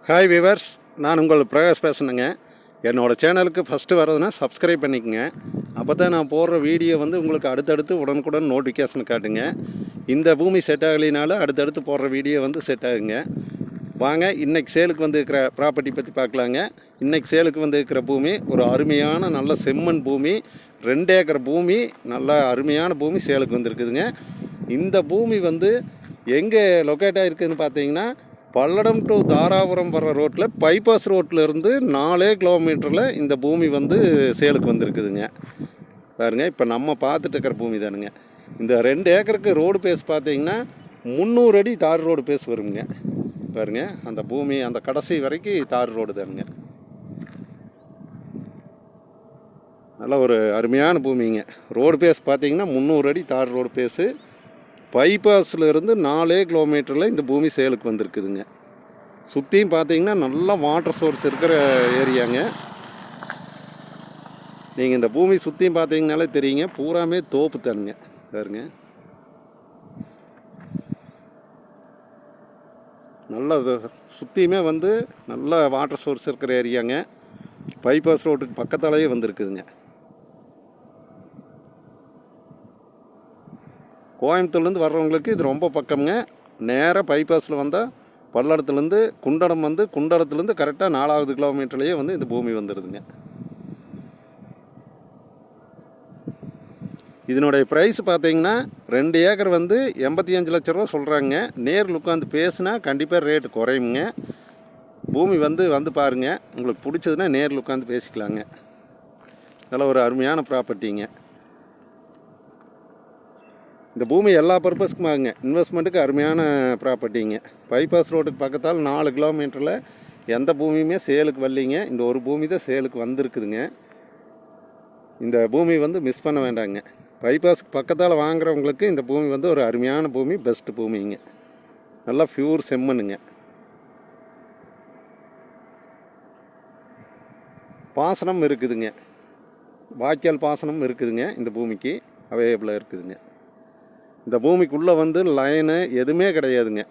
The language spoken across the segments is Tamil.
ஹாய் விவர்ஸ், நான் உங்கள் பிரகாஷ் பேசுனேங்க. என்னோடய சேனலுக்கு ஃபஸ்ட்டு வரதுன்னா சப்ஸ்கிரைப் பண்ணிக்கோங்க. அப்போ தான் நான் போடுற வீடியோ உங்களுக்கு அடுத்தடுத்து உடனுக்குடன் நோட்டிஃபிகேஷன் காட்டுங்க. இந்த பூமி செட் ஆகலினாலும் அடுத்தடுத்து போடுற வீடியோ செட் ஆகுங்க. வாங்க, இன்றைக்கி சேலுக்கு இருக்கிற ப்ராப்பர்ட்டி பற்றி பார்க்கலாங்க. இன்றைக்கி சேலுக்கு இருக்கிற பூமி ஒரு அருமையான நல்ல செம்மண் பூமி, 2 ஏக்கர் பூமி, நல்ல அருமையான பூமி சேலுக்கு வந்திருக்குதுங்க. இந்த பூமி எங்கே லொக்கேட் ஆகிருக்குதுன்னு பார்த்தீங்கன்னா, பல்லடம் டு தாராபுரம் வர்ற ரோட்டில் பைபாஸ் ரோட்டில் இருந்து 4 கிலோமீட்டரில் இந்த பூமி சேலுக்கு வந்திருக்குதுங்க. பாருங்கள், இப்போ நம்ம பார்த்துட்டு இருக்கிற பூமி தானுங்க. இந்த 2 ஏக்கருக்கு ரோடு பேஸ் பார்த்தீங்கன்னா 300 அடி தார் ரோடு பேஸ் வருங்க. பாருங்கள், அந்த பூமி அந்த கடைசி வரைக்கும் தார் ரோடு தானுங்க. நல்ல ஒரு அருமையான பூமிங்க. ரோடு பேஸ் பார்த்தீங்கன்னா 300 அடி தார் ரோடு பேஸு. பைபாஸில் இருந்து 4 கிலோமீட்டரில் இந்த பூமி சேலுக்கு வந்திருக்குதுங்க. சுற்றியும் பார்த்தீங்கன்னா நல்லா வாட்டர் சோர்ஸ் இருக்கிற ஏரியாங்க. நீங்கள் இந்த பூமி சுற்றியும் பார்த்தீங்கனாலே தெரியுங்க, பூராமே தோப்பு தானுங்க. பாருங்க, நல்ல சுற்றியுமே நல்ல வாட்டர் சோர்ஸ் இருக்கிற ஏரியாங்க. பைபாஸ் ரோட்டுக்கு பக்கத்தாலேயே வந்திருக்குதுங்க. கோயம்புத்தூர்லேருந்து வர்றவங்களுக்கு இது ரொம்ப பக்கம்ங்க. நேராக பைபாஸில் வந்தால் பல்லடத்துலேருந்து குண்டடம் குண்டடத்துலேருந்து கரெக்டாக 4வது கிலோமீட்டர்லேயே இந்த பூமி வந்துடுதுங்க. இதனுடைய ப்ரைஸ் பார்த்தீங்கன்னா 2 ஏக்கர் 85 லட்ச ரூபா சொல்கிறாங்க. நேரில் உட்காந்து பேசுனா கண்டிப்பாக ரேட்டு குறையுங்க. பூமி வந்து பாருங்கள், உங்களுக்கு பிடிச்சதுன்னா நேரில் உட்காந்து பேசிக்கலாங்க. நல்ல ஒரு அருமையான ப்ராப்பர்ட்டிங்க. இந்த பூமி எல்லா பர்பஸ்க்கும் ஆகுங்க. இன்வெஸ்ட்மெண்ட்டுக்கு அருமையான ப்ராப்பர்ட்டிங்க. பைபாஸ் ரோட்டுக்கு பக்கத்தால் 4 கிலோமீட்டரில் எந்த பூமியுமே சேலுக்கு வரலிங்க. இந்த ஒரு பூமி தான் சேலுக்கு வந்திருக்குதுங்க. இந்த பூமி மிஸ் பண்ண வேண்டாங்க. பைபாஸ்க்கு பக்கத்தால் வாங்குறவங்களுக்கு இந்த பூமி ஒரு அருமையான பூமி, பெஸ்ட்டு பூமிங்க. நல்லா பியூர் செம்மண்ணுங்க. பாசனம் இருக்குதுங்க, வாய்க்கால் பாசனம் இருக்குதுங்க. இந்த பூமிக்கு அவைலபிளாக இருக்குதுங்க. இந்த பூமிக்குள்ளே லைனு எதுவுமே கிடையாதுங்க.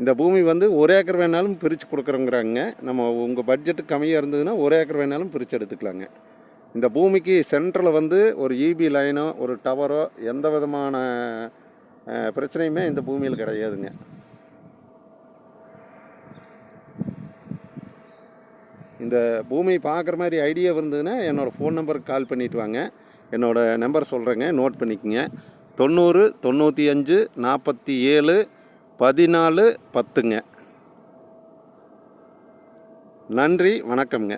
இந்த பூமி 1 ஏக்கர் வேணாலும் பிரித்து கொடுக்குறோங்கிறாங்க. நம்ம உங்கள் பட்ஜெட்டுக்கு கம்மியாக இருந்ததுன்னா 1 ஏக்கர் வேணாலும் பிரித்து எடுத்துக்கலாங்க. இந்த பூமிக்கு சென்டரில் ஒரு இபி லைனோ ஒரு டவரோ எந்த விதமான பிரச்சனையுமே இந்த பூமியில் கிடையாதுங்க. இந்த பூமி பார்க்குற மாதிரி ஐடியா இருந்ததுன்னா என்னோடய ஃபோன் நம்பருக்கு கால் பண்ணிவிட்டு வாங்க. என்னோடய நம்பர் சொல்கிறேங்க, நோட் பண்ணிக்கோங்க. 90 95 47 14 10ங்க. நன்றி, வணக்கம்ங்க.